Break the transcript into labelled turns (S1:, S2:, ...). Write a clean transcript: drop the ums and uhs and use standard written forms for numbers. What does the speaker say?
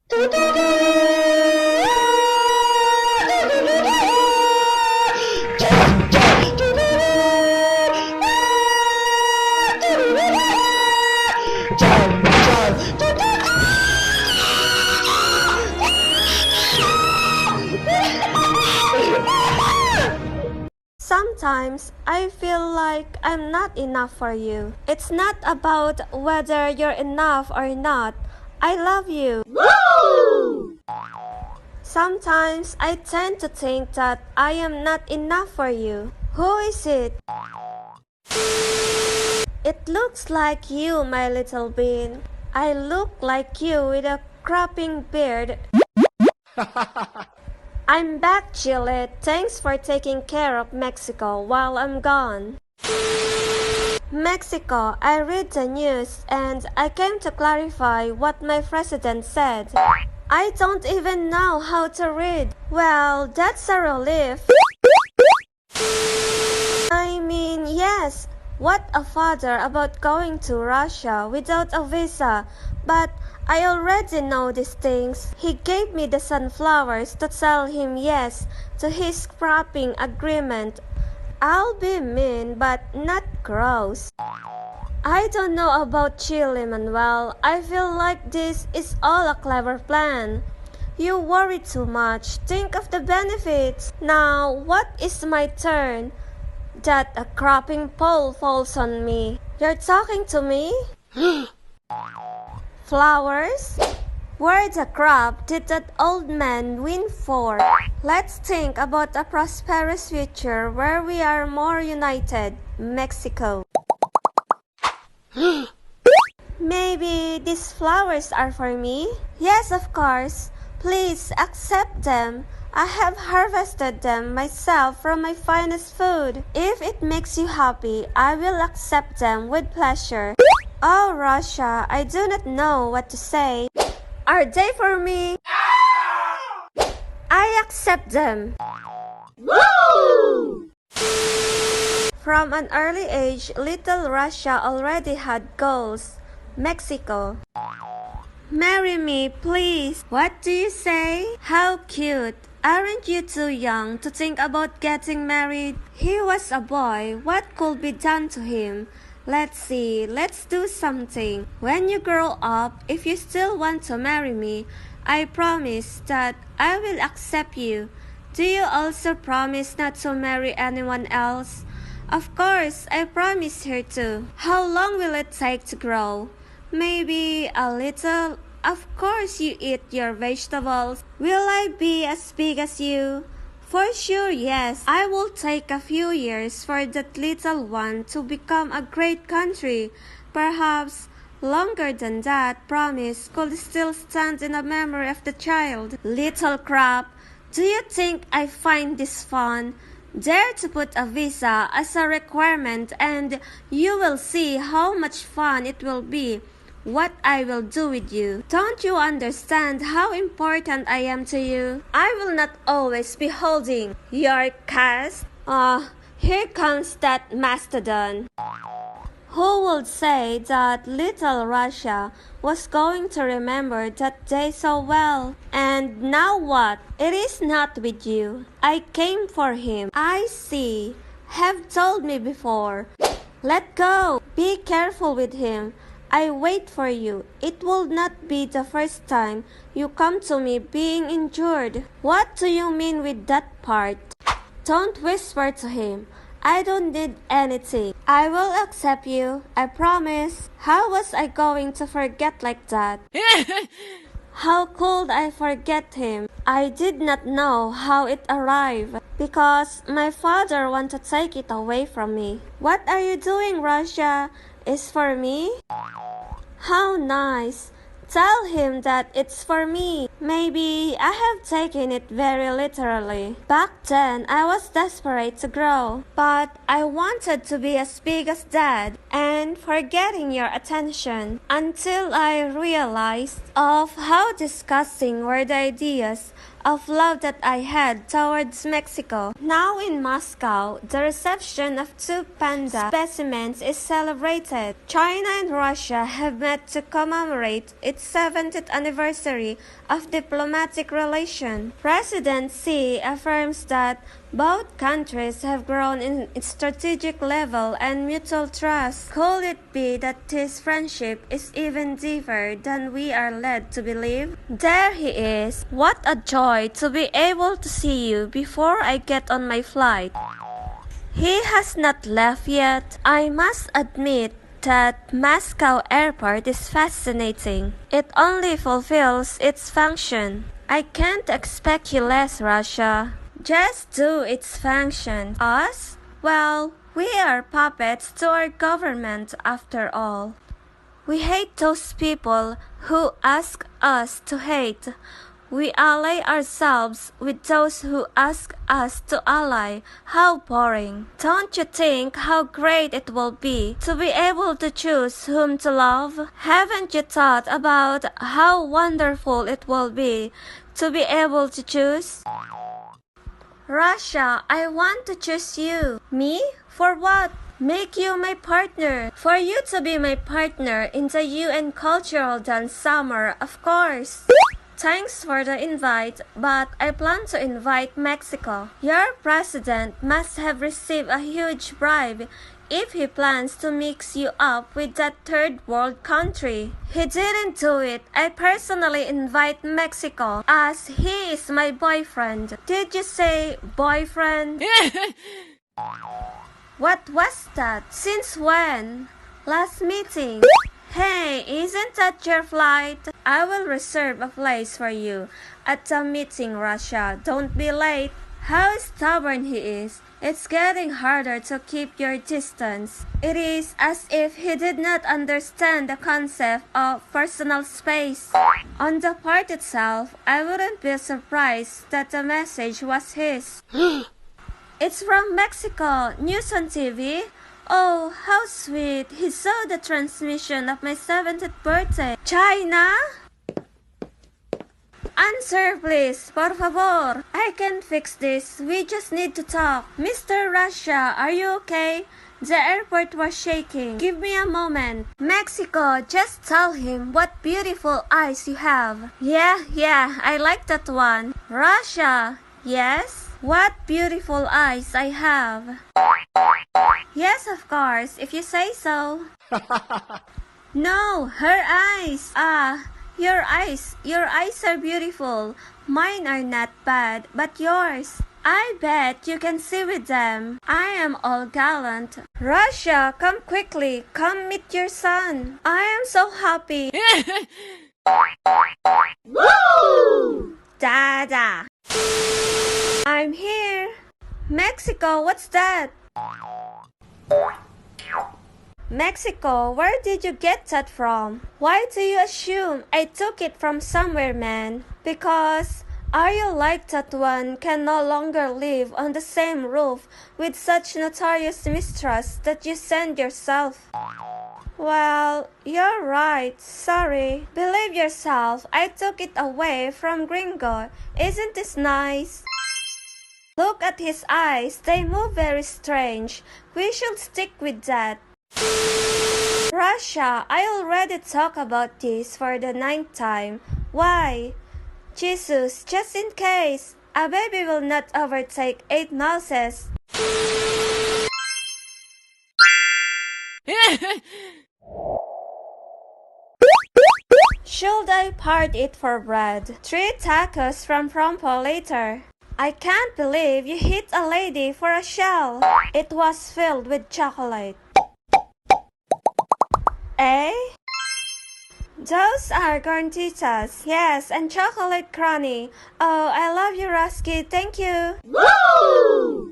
S1: Sometimes I feel like I'm not enough for you. It's not about whether you're enough or not. I love you. Woo! Sometimes I tend to think that I am not enough for you. Who is it? It looks like you, my little bean. I look like you with a cropping beard. I'm back, Chile. Thanks for taking care of Mexico while I'm gone. Mexico, I read the news and I came to clarify what my president said. I don't even know how to read. Well, that's a relief. I mean, yes. What a father about going to Russia without a visa. But I already know these things. He gave me the sunflowers to tell him yes to his scrapping agreement. I'll be mean but not gross. I don't know about Chile, Manuel. I feel like this is all a clever plan. You worry too much. Think of the benefits. Now, what is my turn? That a cropping pole falls on me. You're talking to me? Flowers? Where the crop did that old man win for? Let's think about a prosperous future where we are more united. Mexico. Maybe these flowers are for me? Yes, of course. Please accept them. I have harvested them myself from my finest food. If it makes you happy, I will accept them with pleasure. Oh, Russia, I do not know what to say. Are they for me? I accept them. Woo! From an early age, little Russia already had goals. Mexico. Marry me, please. What do you say? How cute. Aren't you too young to think about getting married? He was a boy. What could be done to him? Let's see. Let's do something. When you grow up, if you still want to marry me, I promise that I will accept you. Do you also promise not to marry anyone else? Of course, I promise her to. How long will it take to grow? Maybe a little. Of course you eat your vegetables. Will I be as big as you? For sure, yes. I will take a few years for that little one to become a great country. Perhaps longer than that. Promise could still stand in the memory of the child. Little crap, do you think I find this fun? Dare to put a visa as a requirement and you will see how much fun it will be. What I will do with you. Don't you understand how important I am to you? I will not always be holding your caste. Here comes that mastodon. Who would say that little Russia was going to remember that day so well? And now what? It is not with you. I came for him. I see. Have told me before. Let go. Be careful with him. I wait for you. It will not be the first time you come to me being injured. What do you mean with that part? Don't whisper to him. I don't need anything. I will accept you. I promise. How was I going to forget like that? How could I forget him? I did not know how it arrived because my father wanted to take it away from me. What are you doing, Russia? Is for me? How nice. Tell him that it's for me. Maybe I have taken it very literally. Back then, I was desperate to grow, but I wanted to be as big as Dad and for getting your attention until I realized of how disgusting were the ideas of love that I had towards Mexico. Now in Moscow, the reception of two panda specimens is celebrated. China and Russia have met to commemorate its 70th anniversary of diplomatic relations. President Xi affirms that both countries have grown in strategic level and mutual trust. Could it be that this friendship is even deeper than we are led to believe? There he is. What a joy to be able to see you before I get on my flight. He has not left yet. I must admit that Moscow airport is fascinating. It only fulfills its function. I can't expect you less, Russia. Just do its function. Us? Well, we are puppets to our government after all. We hate those people who ask us to hate. We ally ourselves with those who ask us to ally. How boring. Don't you think how great it will be to be able to choose whom to love? Haven't you thought about how wonderful it will be to be able to choose? Russia, I want to choose you. Me? For what? Make you my partner. For you to be my partner in the UN Cultural Dance Summer, of course. Thanks for the invite, but I plan to invite Mexico. Your president must have received a huge bribe if he plans to mix you up with that third world country. He didn't do it. I personally invite Mexico as he is my boyfriend. Did you say boyfriend? What was that? Since when? Last meeting. Hey, isn't that your flight? I will reserve a place for you at the meeting, Russia. Don't be late. How stubborn he is. It's getting harder to keep your distance. It is as if he did not understand the concept of personal space. On the part itself, I wouldn't be surprised that the message was his. It's from Mexico. News on TV. Oh, how sweet. He saw the transmission of my 70th birthday. China? Answer please, por favor. I can fix this. We just need to talk. Mr. Russia, are you okay? The airport was shaking. Give me a moment. Mexico, just tell him what beautiful eyes you have. Yeah, I like that one. Russia, yes? What beautiful eyes I have. Yes, of course, if you say so. No, her eyes. Your eyes are beautiful. Mine are not bad, but yours. I bet you can see with them. I am all gallant. Russia, come quickly. Come meet your son. I am so happy. Woo! Dada. I'm here. Mexico, what's that? Mexico, where did you get that from? Why do you assume I took it from somewhere, man? Because are you like that one can no longer live on the same roof with such notorious mistrust that you send yourself? Well, you're right. Sorry. Believe yourself, I took it away from Gringo. Isn't this nice? Look at his eyes. They move very strange. We should stick with that. Russia, I already talked about this for the 9th time. Why? Jesus, just in case. A baby will not overtake 8 noses. Should I part it for bread? 3 tacos from Prompo later. I can't believe you hit a lady for a shell. It was filled with chocolate. Eh? Those are gorditas. Yes, and chocolate crony. Oh, I love you, Rusky. Thank you. Woo!